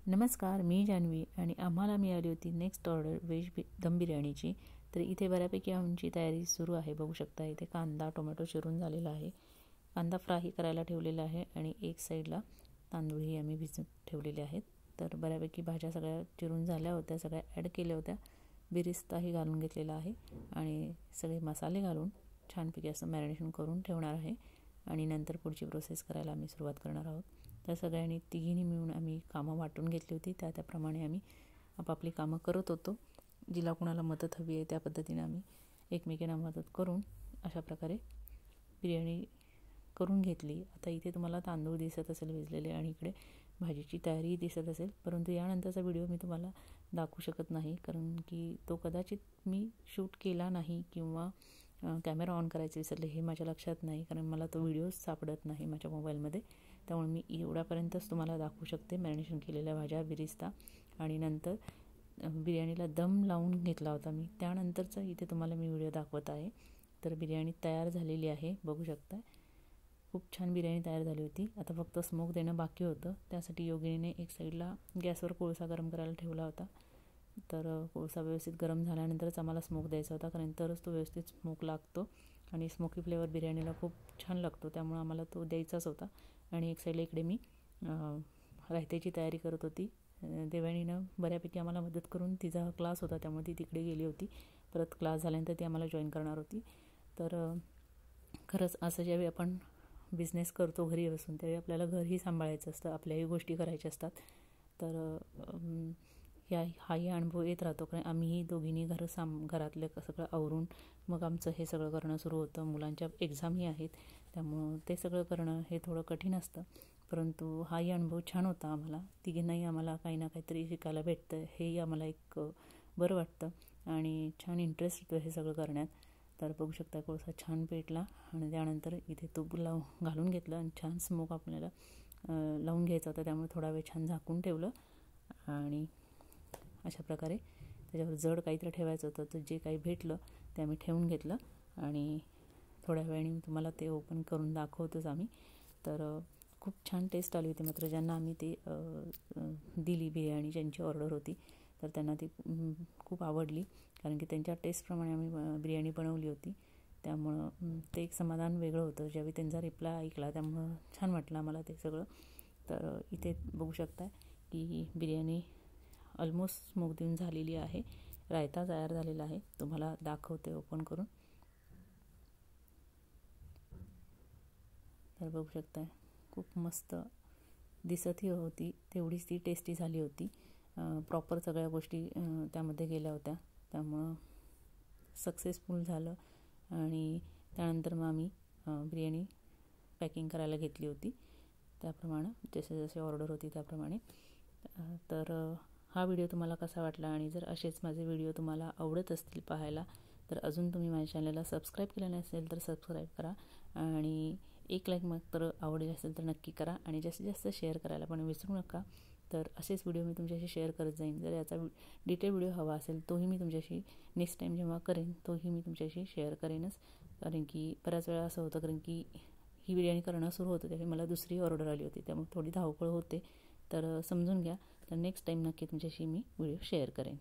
नमस्कार, मी जान्हवी आणि आम्हाला मिळाली होती नेक्स्ट ऑर्डर दम बिर्याणीची. तर इथे बऱ्यापैकी आमची तयारी सुरू आहे. बघू शकता इथे कांदा टोमॅटो चिरून झालेला आहे. कांदा फ्राय करायला ठेवलेला आहे आणि एक साईडला तांदूळही आम्ही भिजत ठेवलेले आहेत. तर बऱ्यापैकी भाज्या सगळ्या चिरून झाल्या होत्या, सगळ्या ॲड केल्या होत्या. बिरिस्ताही घालून घेतलेला आहे आणि सगळे मसाले घालून छानपैकी असं मॅरिनेशन करून ठेवणार आहे आणि नंतर पुढची प्रोसेस करायला आम्ही सुरुवात करणार आहोत. तर सगळ्यांनी तिघींनी मिळून आम्ही कामं वाटून घेतली होती. त्याप्रमाणे आम्ही आपापली कामं करत होतो. जिला कोणाला मदत हवी आहे त्या पद्धतीने आम्ही एकमेकींना मदत करून अशा प्रकारे बिर्याणी करून घेतली. आता इथे तुम्हाला तांदूळ दिसत असेल भिजलेले आणि इकडे भाजीची तयारी दिसत असेल, परंतु यानंतरचा व्हिडिओ मी तुम्हाला दाखवू शकत नाही, कारण की तो कदाचित मी शूट केला नाही किंवा कॅमेरा ऑन करायचे विसरले हे माझ्या लक्षात नाही, कारण मला तो व्हिडिओ सापडत नाही माझ्या मोबाईलमध्ये. त्यामुळे मी एवढ्यापर्यंतच तुम्हाला दाखवू शकते. मॅरिनेशन केलेल्या भाज्या, बिरिस्ता आणि नंतर बिर्याणीला दम लावून घेतला होता मी, त्यानंतरचा इथे तुम्हाला मी व्हिडिओ दाखवत आहे. तर बिर्याणी तयार झालेली आहे, बघू शकता. खूप छान बिर्याणी तयार झाली होती. आता फक्त स्मोक देणं बाकी होतं. त्यासाठी योगिनीने एक साईडला गॅसवर कोळसा गरम करायला ठेवला होता. तर कोळसा व्यवस्थित गरम झाल्यानंतरच आम्हाला स्मोक द्यायचा होता, कारण तरच तो व्यवस्थित स्मोक लागतो आणि स्मोकी फ्लेवर बिर्याणीला खूप छान लागतो. त्यामुळे आम्हाला तो द्यायचाच होता. आणि एक साईडला इकडे मी रायत्याची तयारी करत होती. देवयानीनं बऱ्यापैकी आम्हाला मदत करून, तिचा क्लास होता त्यामुळे ती तिकडे गेली होती. परत क्लास झाल्यानंतर ती आम्हाला जॉईन करणार होती. तर खरंच असं ज्यावेळी आपण बिझनेस करतो घरी बसून, त्यावेळी आपल्याला घरही सांभाळायचं असतं, आपल्याही गोष्टी करायच्या असतात. तर हाही अनुभव येत राहतो, कारण आम्हीही दोघींनी घरातलं सगळं आवरून मग आमचं हे सगळं करणं सुरू होतं. मुलांच्या एक्झामही आहेत, त्यामुळं ते सगळं करणं हे थोडं कठीण असतं. परंतु हाही अनुभव छान होता. आम्हाला तिघींनाही आम्हाला काही ना काहीतरी शिकायला भेटतं, हेही आम्हाला एक बरं वाटतं आणि छान इंटरेस्ट येतो हे सगळं करण्यात. तर बघू शकता कोळसा छान पेटला आणि त्यानंतर इथे तूप घालून घेतलं आणि छान स्मोक आपल्याला लावून घ्यायचा होता, त्यामुळे थोडा वेळ छान झाकून ठेवलं आणि अशा प्रकारे त्याच्यावर जड काहीतरी ठेवायचं होतं. तर जे काही भेटलं ते आम्ही ठेवून घेतलं आणि थोड्या वेळाने तुम्हाला ते ओपन करून दाखवतोच आम्ही. तर खूप छान टेस्ट आली होती. मात्र ज्यांना आम्ही ते दिली बिर्याणी, ज्यांची ऑर्डर होती, तर त्यांना ती खूप आवडली, कारण की त्यांच्या टेस्टप्रमाणे आम्ही बिर्याणी बनवली होती. त्यामुळं ते एक समाधान वेगळं होतं ज्यावेळी त्यांचा रिप्लाय ऐकला. त्यामुळं छान वाटलं आम्हाला ते सगळं. तर इथे बघू शकता की बिर्याणी ऑलमोस्ट स्मोक देऊन झालेली आहे. रायता तयार झालेला आहे, तुम्हाला दाखवते ओपन करून. तर बघू शकता खूप मस्त दिसतही होती, तेवढीच ती टेस्टी झाली होती. प्रॉपर सगळ्या गोष्टी त्यामध्ये गेल्या होत्या, त्यामुळं सक्सेसफुल झालं. आणि त्यानंतर मग आम्ही बिर्याणी पॅकिंग करायला घेतली होती, त्याप्रमाणे जसे जसे ऑर्डर होती त्याप्रमाणे. तर हा व्हिडिओ तुम्हाला कसा वाटला, आणि जर असेच माझे व्हिडिओ तुम्हाला आवडत असतील पाहायला, तर अजून तुम्ही माझ्या चॅनलला सबस्क्राईब केलं नसेल तर सबस्क्राईब करा आणि एक लाईक मात्र आवडेल असेल तर नक्की करा आणि जास्तीत जास्त शेअर करायला पण विसरू नका. तर असेच व्हिडिओ मी तुमच्याशी शेअर करत जाईन. जर याचा डिटेल व्हिडिओ हवा असेल तोही मी तुमच्याशी नेक्स्ट टाईम जेव्हा करेन तोही मी तुमच्याशी शेअर करेनच, कारण की बऱ्याच वेळा असं होतं, कारण की ही बिर्याणी करणं सुरू होतं त्यावेळी मला दुसरी ऑर्डर आली होती, त्यामुळे थोडी धावपळ होते. तर समजून घ्या. तर नेक्स्ट टाईम नक्की तुमच्याशी मी व्हिडिओ शेअर करेन.